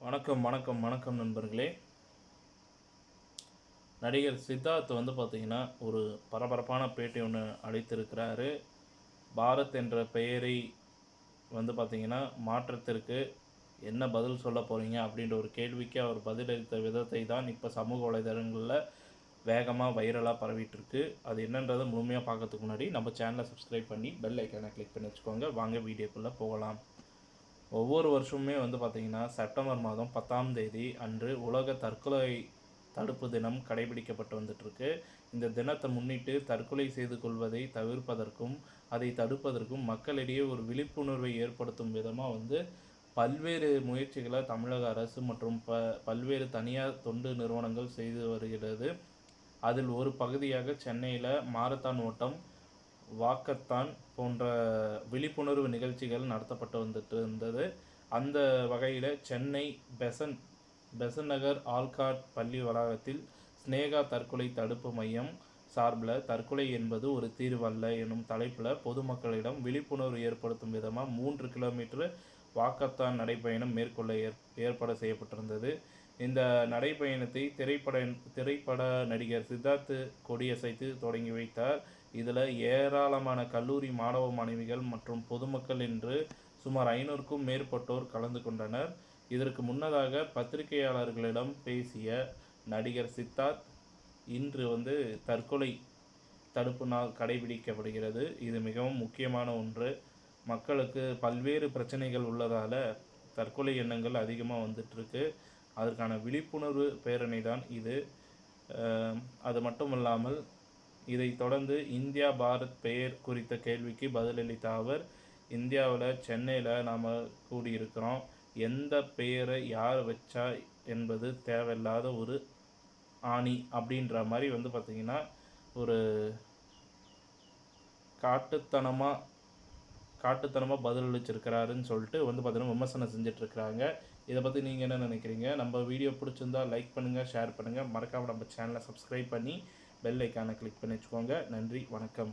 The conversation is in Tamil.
வணக்கம் வணக்கம் வணக்கம் நண்பர்களே. நடிகர் சித்தார்த் பார்த்தீங்கன்னா ஒரு பரபரப்பான பேட்டி ஒன்று அளித்திருக்கிறாரு. பாரத் என்ற பெயரை பார்த்தீங்கன்னா மாற்றத்திற்கு என்ன பதில் சொல்ல போகிறீங்க அப்படின்ற ஒரு கேள்விக்கு அவர் பதிலளித்த விதத்தை தான் இப்போ சமூக வலைதளங்களில் வேகமாக வைரலாக பரவிட்டுருக்கு. அது என்னன்றதை முழுமையாக பார்க்கறதுக்கு முன்னாடி நம்ம சேனலை சப்ஸ்கிரைப் பண்ணி பெல் ஐக்கானை கிளிக் பண்ணி வச்சுக்கோங்க. வாங்க வீடியோக்குள்ளே போகலாம். ஒவ்வொரு வருஷமுமே பார்த்தீங்கன்னா செப்டம்பர் மாதம் 10ஆம் தேதி அன்று உலக தற்கொலை தடுப்பு தினம் கடைபிடிக்கப்பட்டு வந்துட்டுருக்கு. இந்த தினத்தை முன்னிட்டு தற்கொலை செய்து கொள்வதை தவிர்ப்பதற்கும் அதை தடுப்பதற்கும் மக்களிடையே ஒரு விழிப்புணர்வை ஏற்படுத்தும் விதமாக பல்வேறு முயற்சிகளை தமிழக அரசு மற்றும் பல்வேறு தனியார் தொண்டு நிறுவனங்கள் செய்து வருகிறது. அதில் ஒரு பகுதியாக சென்னையில் மாரத்தான் ஓட்டம், வாக்கத்தான் போன்ற விழிப்புணர்வு நிகழ்ச்சிகள் நடத்தப்பட்டு வந்துட்டு இருந்தது. அந்த வகையில் சென்னை பெசன் நகர் ஆல்காட் பள்ளி வளாகத்தில் ஸ்னேகா தற்கொலை தடுப்பு மையம் சார்பில் தற்கொலை என்பது ஒரு தீர்வல்ல எனும் தலைப்பில் பொதுமக்களிடம் விழிப்புணர்வு ஏற்படுத்தும் விதமாக 3 கிலோமீட்டர் வாக்கத்தான் நடைப்பயணம் மேற்கொள்ள ஏற்பாடு செய்யப்பட்டிருந்தது. இந்த நடைப்பயணத்தை திரைப்பட நடிகர் சித்தார்த் கொடியசைத்து தொடங்கி வைத்தார். இதில் ஏராளமான கல்லூரி மாணவ மாணவிகள் மற்றும் பொதுமக்கள் என்று சுமார் 500க்கும் மேற்பட்டோர் கலந்து கொண்டனர். இதற்கு முன்னதாக பத்திரிகையாளர்களிடம் பேசிய நடிகர் சித்தார்த், இன்று தற்கொலை தடுப்பு நாள் கடைபிடிக்கப்படுகிறது. இது மிகவும் முக்கியமான ஒன்று. மக்களுக்கு பல்வேறு பிரச்சனைகள் உள்ளதால் தற்கொலை எண்ணங்கள் அதிகமாக வந்துட்டுருக்கு. அதற்கான விழிப்புணர்வு பேரணி தான் இது. அது மட்டும் இல்லாமல் இதை தொடர்ந்து இந்தியா பாரத் பெயர் குறித்த கேள்விக்கு பதிலளித்த அவர், இந்தியாவில் சென்னையில் நாம் கூடியிருக்கிறோம். எந்த பெயரை யார் வச்சா என்பது தேவையில்லாத ஒரு ஆணி அப்படின்ற மாதிரி பார்த்திங்கன்னா ஒரு காட்டுத்தனமாக பதிலளிச்சிருக்கிறாருன்னு சொல்லிட்டு பார்த்திங்கன்னா விமர்சனம் செஞ்சிட்ருக்கிறாங்க. இதை பற்றி நீங்கள் என்ன நினைக்கிறீங்க? நம்ம வீடியோ பிடிச்சிருந்தால் லைக் பண்ணுங்கள், ஷேர் பண்ணுங்கள். மறக்காமல் நம்ம சேனலை சப்ஸ்கிரைப் பண்ணி பெல் ஐக்கானை கிளிக் பண்ணி வச்சுக்கோங்க. நன்றி, வணக்கம்.